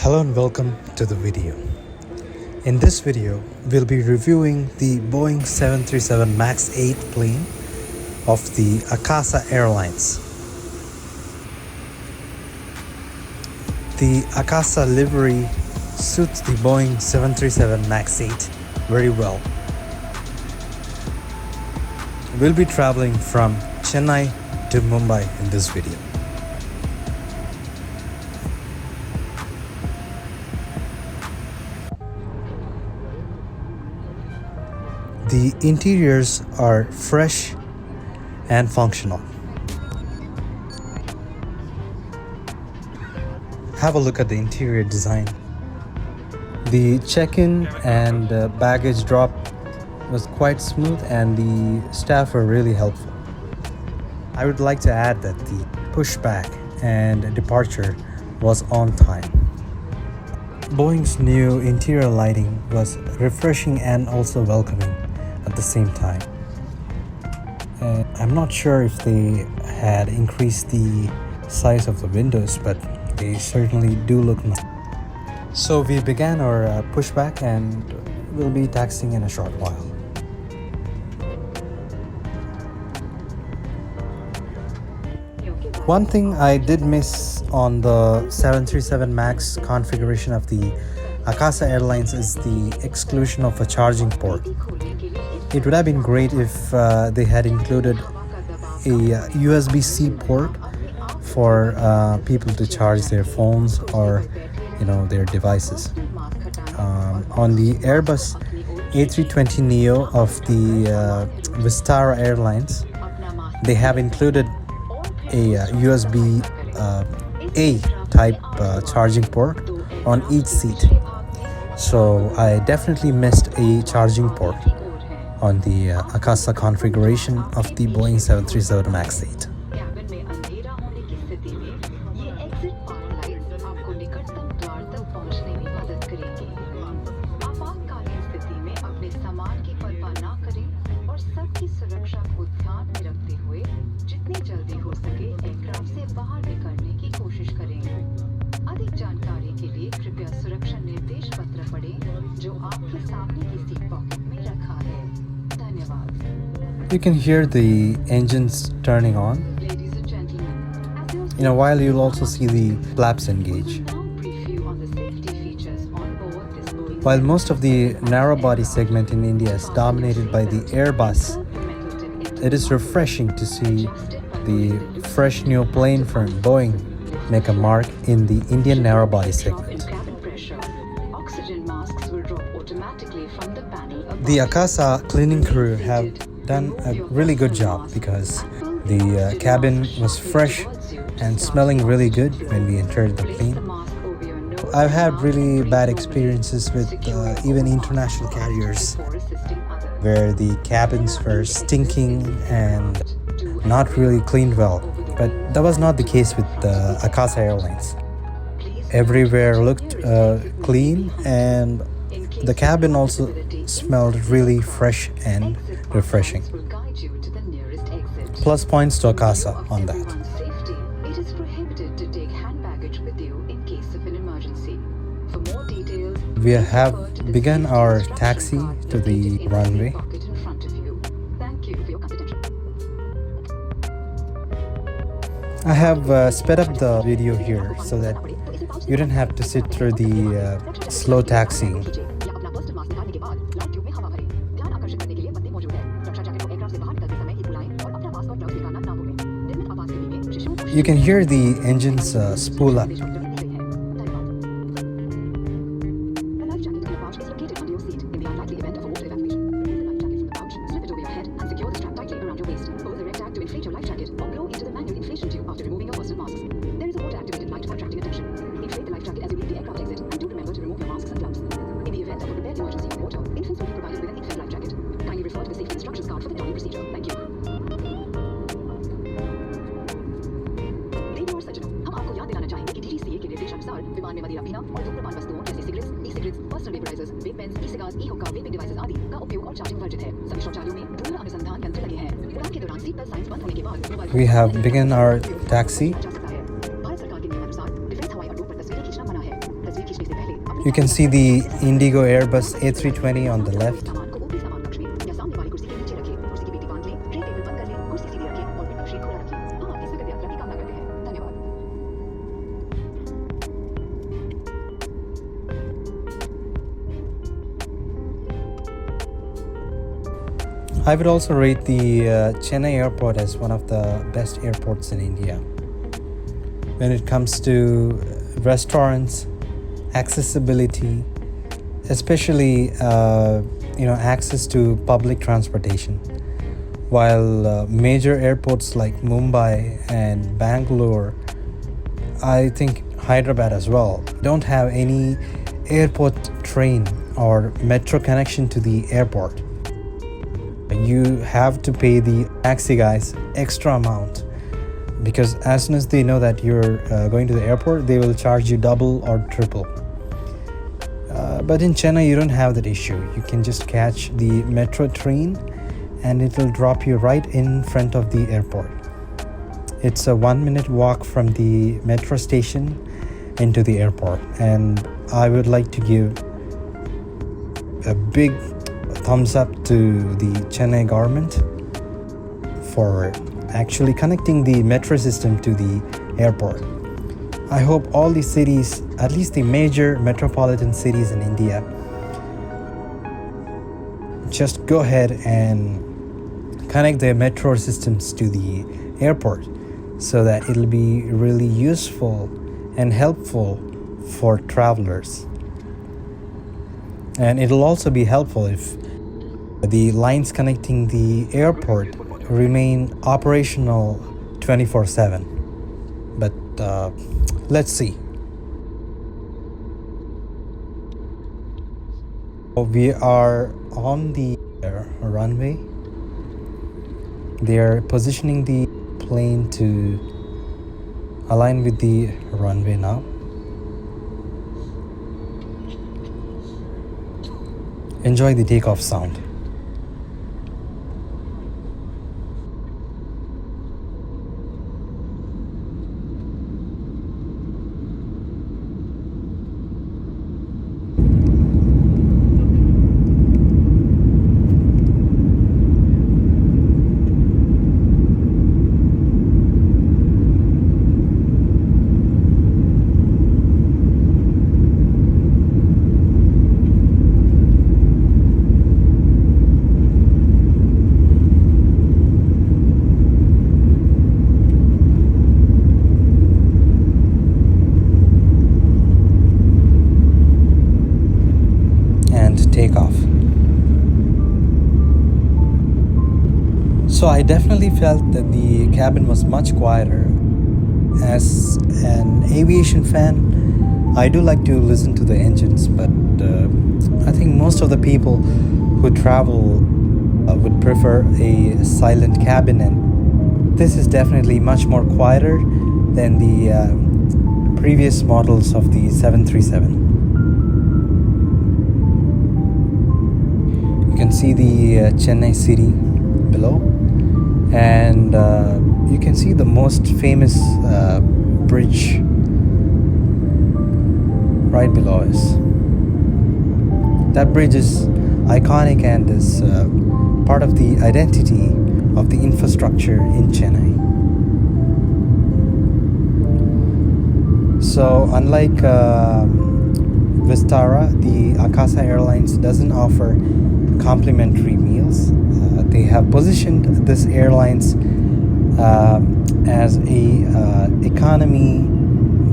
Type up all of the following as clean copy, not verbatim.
Hello and welcome to the video. In this video, we'll be reviewing the Boeing 737 Max-8 plane of the Akasa Airlines. The Akasa livery suits the Boeing 737 Max-8 very well. We'll be traveling from Chennai to Mumbai in this video. The interiors are fresh and functional. Have a look at the interior design. The check-in and baggage drop was quite smooth and the staff were really helpful. I would like to add that the pushback and departure was on time. Boeing's new interior lighting was refreshing and also welcoming at the same time. I'm not sure if they had increased the size of the windows, but they certainly do look nice. So we began our pushback and we'll be taxiing in a short while. One thing I did miss on the 737 MAX configuration of the Akasa Airlines is the exclusion of a charging port. It would have been great if they had included a USB-C port for people to charge their phones or their devices. On the Airbus A320neo of the Vistara Airlines, they have included a USB-A type charging port on each seat. So I definitely missed a charging port on the Akasa configuration of the Boeing 737 Max-8. You can hear the engines turning on. While you'll also see the flaps engage. While most of the narrow-body segment in India is dominated by the Airbus, it is refreshing to see the fresh new plane from Boeing make a mark in the Indian narrow-body segment. The Akasa cleaning crew have done a really good job because the cabin was fresh and smelling really good when we entered the plane. I've had really bad experiences with even international carriers where the cabins were stinking and not really cleaned well, but that was not the case with the Akasa Airlines. Everywhere looked clean and the cabin also smelled really fresh and refreshing. Plus points to Akasa on that. We have begun our taxi to the runway. I have sped up the video here so that you don't have to sit through the slow taxiing. You can hear the engines spool up. We have begun our taxi. You can see the Indigo Airbus A320 on the left. I would also rate the Chennai airport as one of the best airports in India. When it comes to restaurants, accessibility, especially access to public transportation. While major airports like Mumbai and Bangalore, I think Hyderabad as well, don't have any airport train or metro connection to the airport. You have to pay the taxi guys extra amount, because as soon as they know that you're going to the airport, they will charge you double or triple. But in Chennai, you don't have that issue. You can just catch the metro train and it will drop you right in front of the airport. It's a 1-minute walk from the metro station into the airport, and I would like to give a big thumbs up to the Chennai government for actually connecting the metro system to the airport. I hope all the cities, at least the major metropolitan cities in India, just go ahead and connect their metro systems to the airport, so that it'll be really useful and helpful for travelers. And it'll also be helpful if the lines connecting the airport remain operational 24/7. But let's see. We are on the runway. They are positioning the plane to align with the runway now. Enjoy the takeoff sound. Takeoff. So I definitely felt that the cabin was much quieter. As an aviation fan, I do like to listen to the engines, but I think most of the people who travel would prefer a silent cabin, and this is definitely much more quieter than the previous models of the 737. You can see the Chennai city below, and you can see the most famous bridge right below us. That bridge is iconic and is part of the identity of the infrastructure in Chennai. So unlike Vistara, the Akasa Airlines doesn't offer complimentary meals. They have positioned this airlines as a economy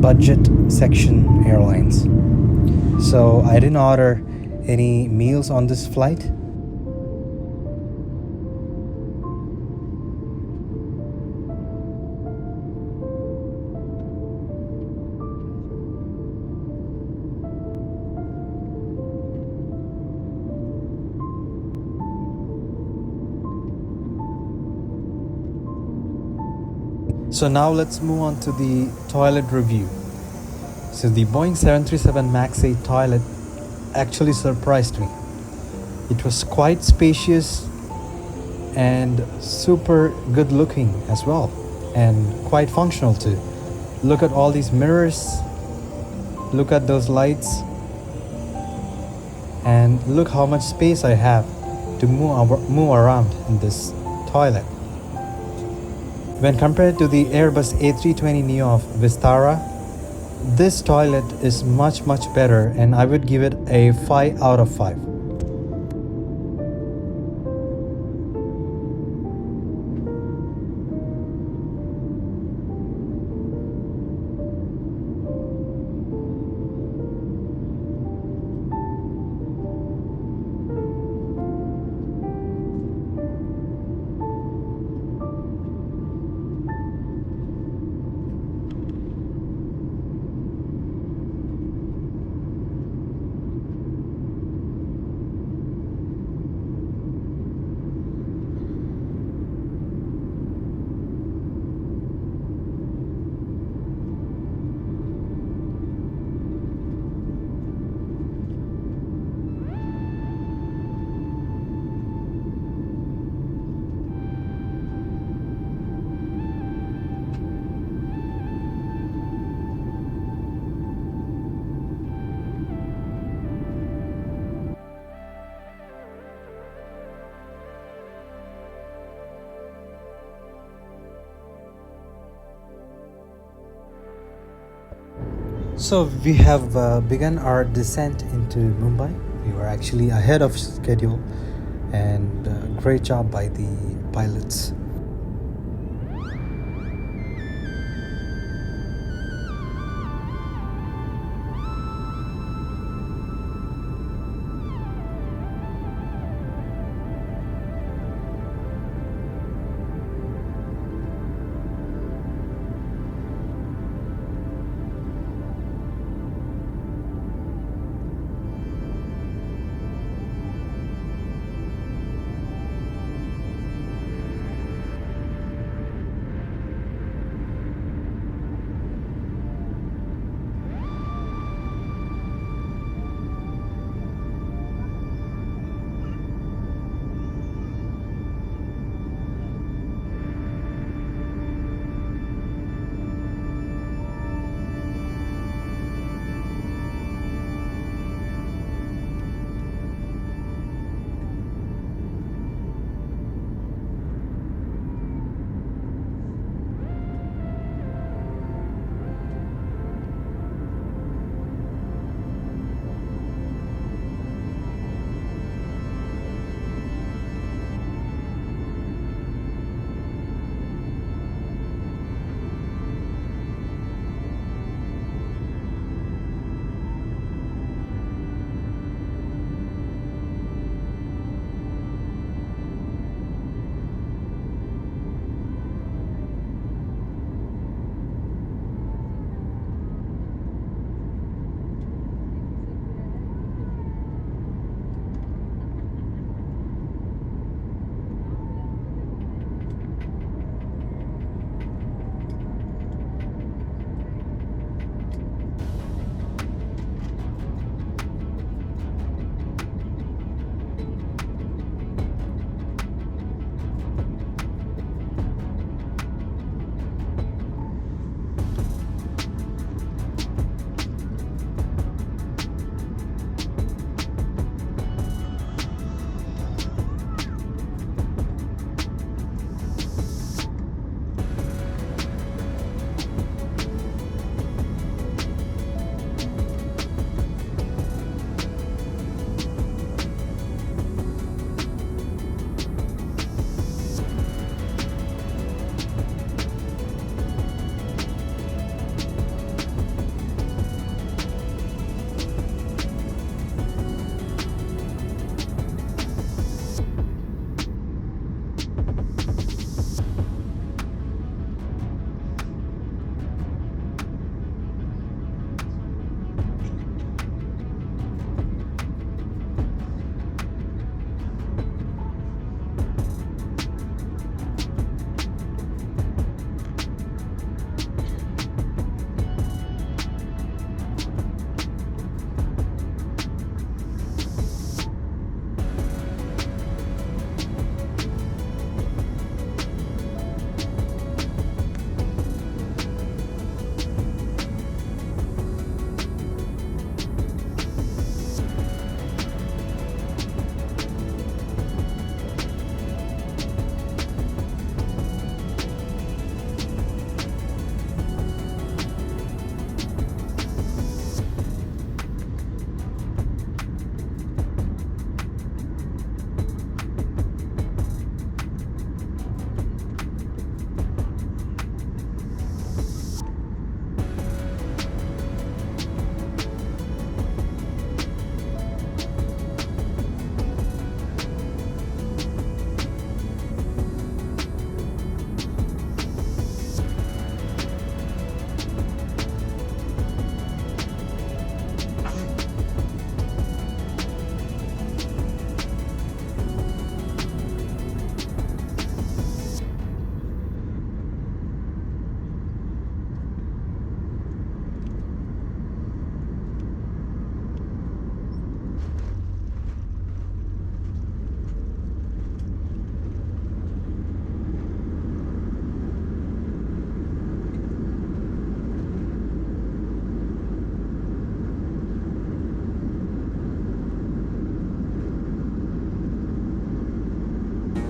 budget section airlines. So I didn't order any meals on this flight. So now let's move on to the toilet review. So the Boeing 737 Max-8 toilet actually surprised me. It was quite spacious and super good looking as well, and quite functional too. Look at all these mirrors. Look at those lights and look how much space I have to move around in this toilet. When compared to the Airbus A320neo of Vistara, this toilet is much better, and I would give it a 5 out of 5. So we have begun our descent into Mumbai. We were actually ahead of schedule, and great job by the pilots.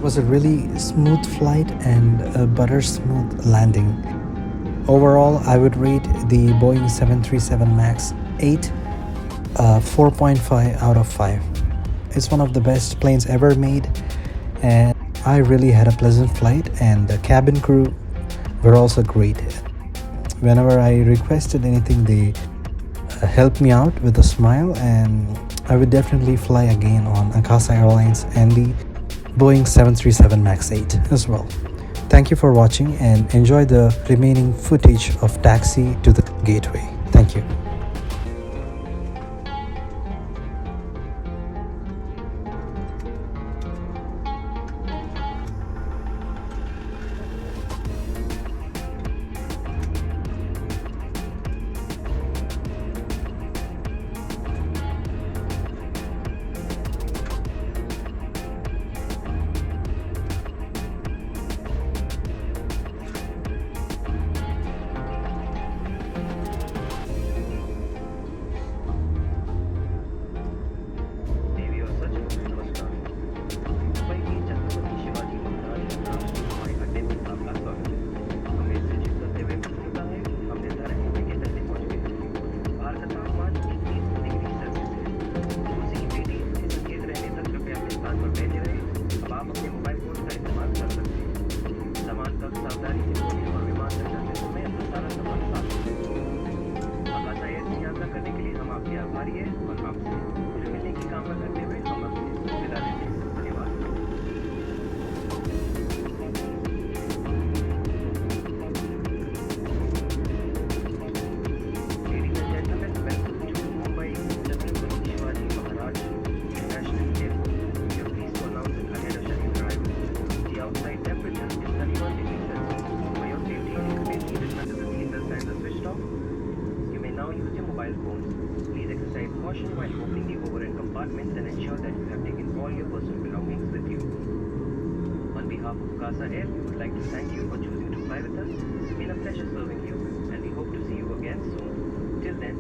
was a really smooth flight and a butter smooth landing. Overall, I would rate the Boeing 737 MAX 8 4.5 out of 5. It's one of the best planes ever made, and I really had a pleasant flight, and the cabin crew were also great. Whenever I requested anything, they helped me out with a smile, and I would definitely fly again on Akasa Airlines and the Boeing 737 MAX 8 as well. Thank you for watching and enjoy the remaining footage of taxi to the gateway. Thank you. Caution while opening the overhead compartments and ensure that you have taken all your personal belongings with you. On behalf of Akasa Air, we would like to thank you for choosing to fly with us. It's been a pleasure serving you, and we hope to see you again soon. Till then,